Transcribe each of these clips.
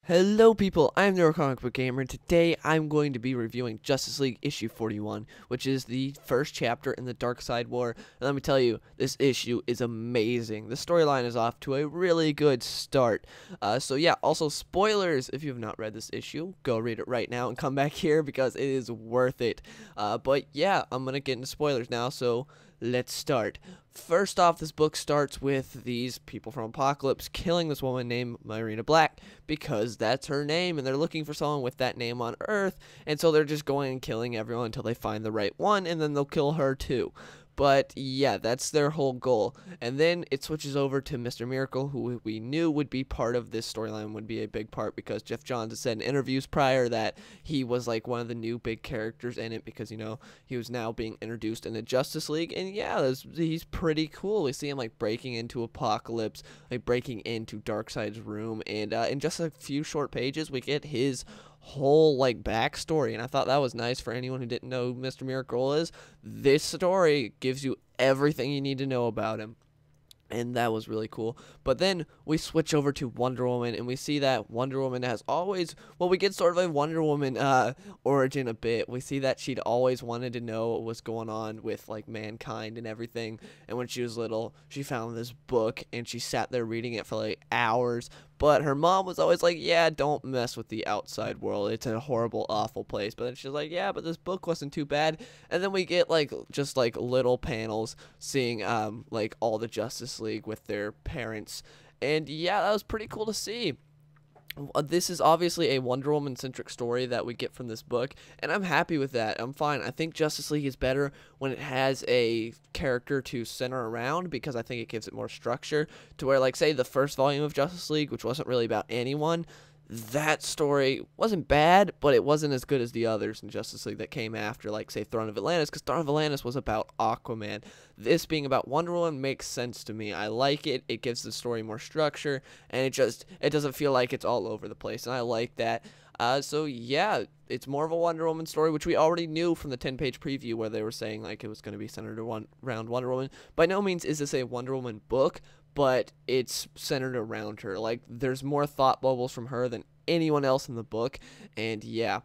Hello people, I'm the Comic Book Gamer, and today I'm going to be reviewing Justice League issue 41, which is the first chapter in the Darkseid War, and let me tell you, this issue is amazing. The storyline is off to a really good start. So yeah, also spoilers, if you have not read this issue, go read it right now and come back here because it is worth it. But yeah, I'm going to get into spoilers now, so let's start. First off, this book starts with these people from Apocalypse killing this woman named Marina Black because that's her name, and they're looking for someone with that name on Earth, and so they're just going and killing everyone until they find the right one, and then they'll kill her too. But yeah, that's their whole goal. And then it switches over to Mr. Miracle, who we knew would be part of this storyline, would be a big part, because Jeff Johns has said in interviews prior that he was like one of the new big characters in it, because, you know, he was now being introduced in the Justice League. And yeah, he's pretty cool. We see him like breaking into Apocalypse, like breaking into Darkseid's room, and in just a few short pages we get his whole like backstory, and I thought that was nice for anyone who didn't know who Mr. Miracle is. This story gives you everything you need to know about him, and that was really cool. But then we switch over to Wonder Woman, and we see that Wonder Woman has always, well, we get sort of a Wonder Woman origin a bit. We see that she'd always wanted to know what was going on with like mankind and everything, and when she was little she found this book and she sat there reading it for like hours. But her mom was always like, yeah, don't mess with the outside world, it's a horrible, awful place. But then she's like, yeah, but this book wasn't too bad. And then we get like just like little panels seeing like all the Justice League with their parents, and yeah, that was pretty cool to see. This is obviously a Wonder Woman centric story that we get from this book, and I'm happy with that. I'm fine. I think Justice League is better when it has a character to center around, because I think it gives it more structure, to where, like, say the first volume of Justice League, which wasn't really about anyone, that story wasn't bad, but it wasn't as good as the others in Justice League that came after, like, say, Throne of Atlantis, because Throne of Atlantis was about Aquaman. This being about Wonder Woman makes sense to me. I like it. It gives the story more structure, and it doesn't feel like it's all over the place, and I like that. So yeah, it's more of a Wonder Woman story, which we already knew from the 10-page preview, where they were saying like it was going to be centered around Wonder Woman. By no means is this a Wonder Woman book, but it's centered around her. Like, there's more thought bubbles from her than anyone else in the book, and yeah,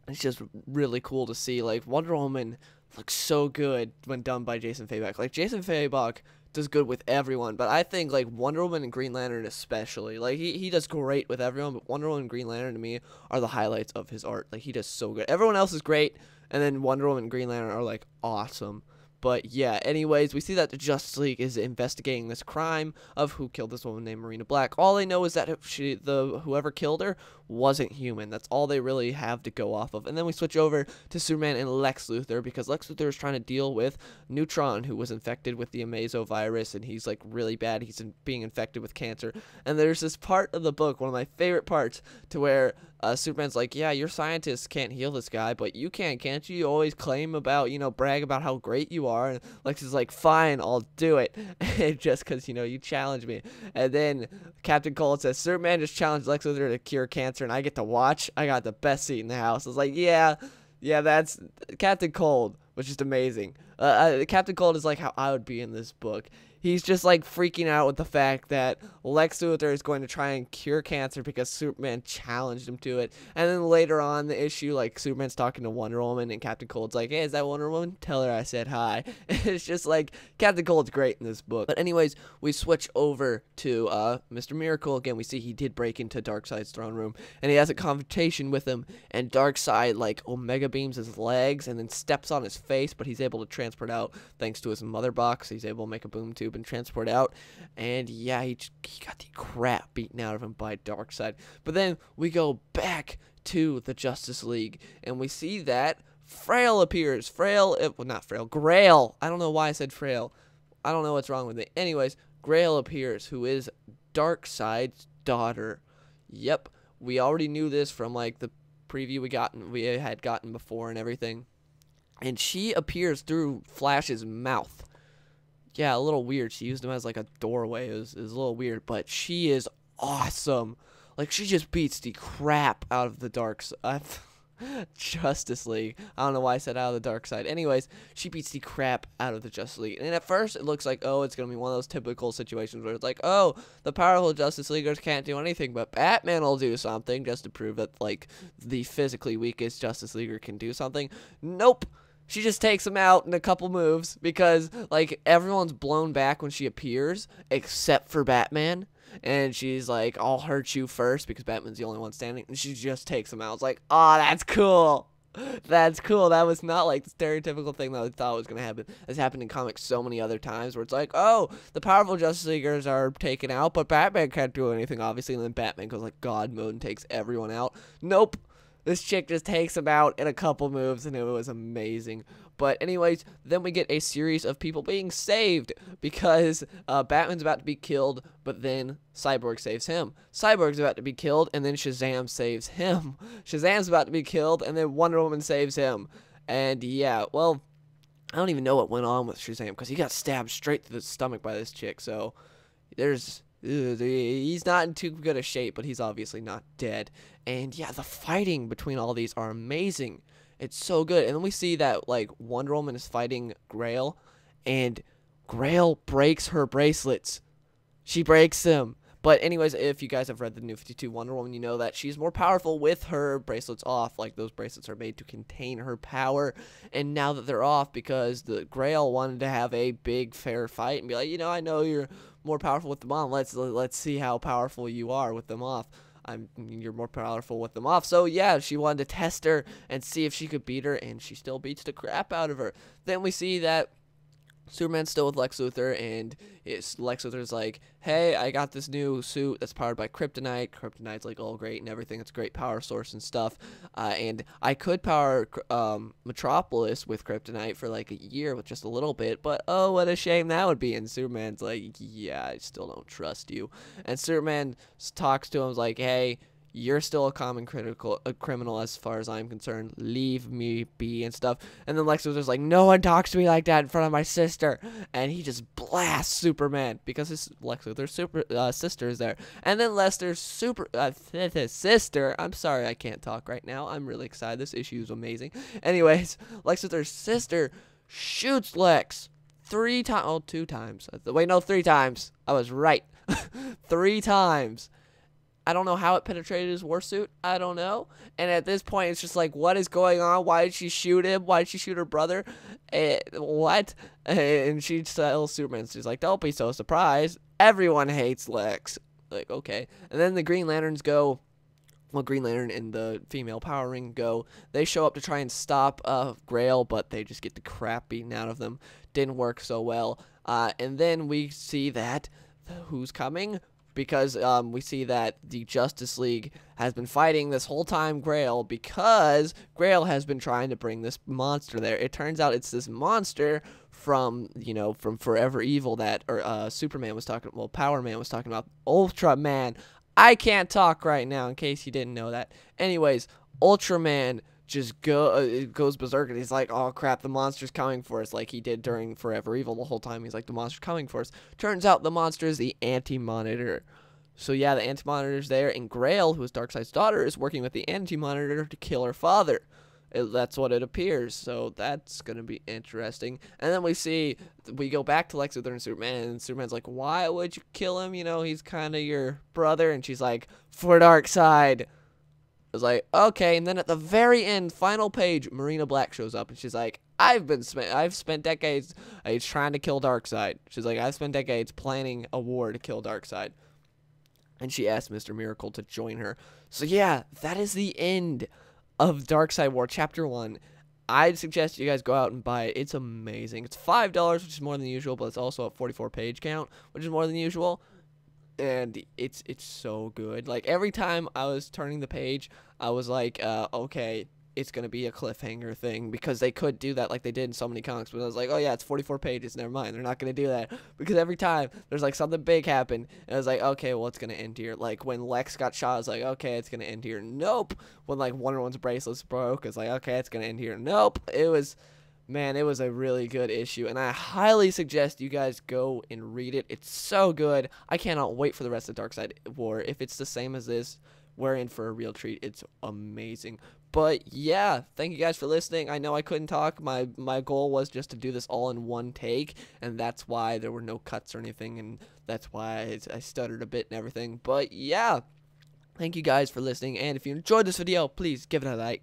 it's just really cool to see. Like, Wonder Woman looks so good when done by Jason Fabok. Like, Jason Fabok does good with everyone, but I think like Wonder Woman and Green Lantern especially, like he does great with everyone, but Wonder Woman and Green Lantern to me are the highlights of his art. Like, he does so good. Everyone else is great, and then Wonder Woman and Green Lantern are like awesome. But yeah, anyways, we see that the Justice League is investigating this crime of who killed this woman named Marina Black. All they know is that whoever killed her wasn't human. That's all they really have to go off of. And then we switch over to Superman and Lex Luthor, because Lex Luthor is trying to deal with Neutron, who was infected with the Amazo virus, and he's like really bad. He's being infected with cancer. And there's this part of the book, one of my favorite parts, to where Superman's like, yeah, your scientists can't heal this guy, but you can, can't you? You always claim about, you know, brag about how great you are. And Lex is like, fine, I'll do it. Just because, you know, you challenge me. And then Captain Cold says, Superman just challenged Lex Luthor to cure cancer, and I get to watch. I got the best seat in the house. I was like, yeah, that's Captain Cold, which is amazing. Captain Cold is like how I would be in this book. He's just like freaking out with the fact that Lex Luthor is going to try and cure cancer because Superman challenged him to it. And then later on in the issue, like, Superman's talking to Wonder Woman, and Captain Cold's like, hey, is that Wonder Woman? Tell her I said hi. It's just like, Captain Cold's great in this book. But anyways, we switch over to Mr. Miracle. Again, we see he did break into Darkseid's throne room, and he has a confrontation with him, and Darkseid like Omega beams his legs and then steps on his face, but he's able to transport out thanks to his mother box. He's able to make a boom tube and transport out, and yeah, he got the crap beaten out of him by Darkseid. But then we go back to the Justice League, and we see that Frail appears. Not Frail, Grail. I don't know why I said Frail. I don't know what's wrong with me. Anyways, Grail appears, who is Darkseid's daughter. Yep, we already knew this from like the preview we had gotten before and everything. And she appears through Flash's mouth. Yeah, a little weird. She used him as like a doorway. It was a little weird, but she is awesome. Like, she just beats the crap out of the Darkseid. Justice League. I don't know why I said out of the dark side. Anyways, she beats the crap out of the Justice League. And at first, it looks like, oh, it's going to be one of those typical situations where it's like, oh, the powerful Justice Leaguers can't do anything, but Batman will do something just to prove that, like, the physically weakest Justice Leaguer can do something. Nope. She just takes him out in a couple moves because, like, everyone's blown back when she appears except for Batman. And she's like, I'll hurt you first because Batman's the only one standing. And she just takes him out. It's like, oh, that's cool. That's cool. That was not like the stereotypical thing that I thought was going to happen. It's happened in comics so many other times where it's like, oh, the powerful Justice Leaguers are taken out, but Batman can't do anything, obviously. And then Batman goes like God mode and takes everyone out. Nope. This chick just takes him out in a couple moves, and it was amazing. But anyways, then we get a series of people being saved because Batman's about to be killed, but then Cyborg saves him. Cyborg's about to be killed, and then Shazam saves him. Shazam's about to be killed, and then Wonder Woman saves him. And yeah, well, I don't even know what went on with Shazam because he got stabbed straight to the stomach by this chick. So he's not in too good a shape, but he's obviously not dead. And yeah, the fighting between all these are amazing. It's so good. And then we see that, like, Wonder Woman is fighting Grail, and Grail breaks her bracelets. She breaks them. But anyways, if you guys have read the New 52 Wonder Woman, you know that she's more powerful with her bracelets off. Like, those bracelets are made to contain her power. And now that they're off, because the Grail wanted to have a big, fair fight and be like, you know, I know you're more powerful with them on. Let's see how powerful you are with them off. You're more powerful with them off. So yeah, she wanted to test her and see if she could beat her, and she still beats the crap out of her. Then we see that Superman's still with Lex Luthor, and Lex Luthor's like, hey, I got this new suit that's powered by kryptonite. Kryptonite's like all great and everything. It's a great power source and stuff. And I could power Metropolis with kryptonite for like a year with just a little bit, but oh, what a shame that would be. And Superman's like, yeah, I still don't trust you. And Superman talks to him like, hey, you're still a criminal as far as I'm concerned. Leave me be and stuff. And then Lex Luthor's like, no one talks to me like that in front of my sister. And he just blasts Superman because his Lex Luthor's sister is there. And then Lester's sister. I'm sorry, I can't talk right now. I'm really excited. This issue is amazing. Anyways, Lex Luthor's sister shoots Lex 3 times. Oh, 2 times. Wait, no, 3 times. I was right. 3 times. I don't know how it penetrated his war suit. I don't know. And at this point, it's just like, what is going on? Why did she shoot him? Why did she shoot her brother? What? And she tells Superman, she's like, don't be so surprised. Everyone hates Lex. Like, okay. And then the Green Lanterns go. Well, Green Lantern and the female Power Ring go. They show up to try and stop Grail, but they just get the crap beaten out of them. Didn't work so well. And then we see that who's coming? Because we see that the Justice League has been fighting this whole time Grail because Grail has been trying to bring this monster there. It turns out it's this monster from Forever Evil that Superman was talking, well, Power Man was talking about. Ultraman. I can't talk right now in case you didn't know that. Anyways, Ultraman just goes berserk, and he's like, oh crap, the monster's coming for us, like he did during Forever Evil. The whole time he's like, the monster's coming for us. Turns out the monster is the Anti-Monitor. So yeah, the Anti-Monitor's there, and Grail, who is Darkseid's daughter, is working with the Anti-Monitor to kill her father. That's what it appears, so that's gonna be interesting. And then we go back to Lex Luthor and Superman, and Superman's like, why would you kill him? You know, he's kind of your brother. And she's like, for Darkseid. I was like, okay. And then at the very end, final page, Marina Black shows up, and she's like, I've spent decades trying to kill Darkseid. She's like, I've spent decades planning a war to kill Darkseid. And she asked Mr. Miracle to join her. So yeah, that is the end of Darkseid War Chapter 1. I'd suggest you guys go out and buy it. It's amazing. It's $5, which is more than usual, but it's also a 44 page count, which is more than usual. And it's so good. Like, every time I was turning the page, I was like, okay, it's gonna be a cliffhanger thing, because they could do that like they did in so many comics. But I was like, oh yeah, it's 44 pages. Never mind, they're not gonna do that, because every time there's like something big happen, and I was like, okay, well, it's gonna end here. Like when Lex got shot, I was like, okay, it's gonna end here. Nope. When like Wonder Woman's bracelets broke, I was like, okay, it's gonna end here. Nope. Man, it was a really good issue, and I highly suggest you guys go and read it. It's so good. I cannot wait for the rest of Darkseid War. If it's the same as this, we're in for a real treat. It's amazing. But yeah, thank you guys for listening. I know I couldn't talk. My goal was just to do this all in one take, and that's why there were no cuts or anything, and that's why I stuttered a bit and everything. But yeah, thank you guys for listening, and if you enjoyed this video, please give it a like.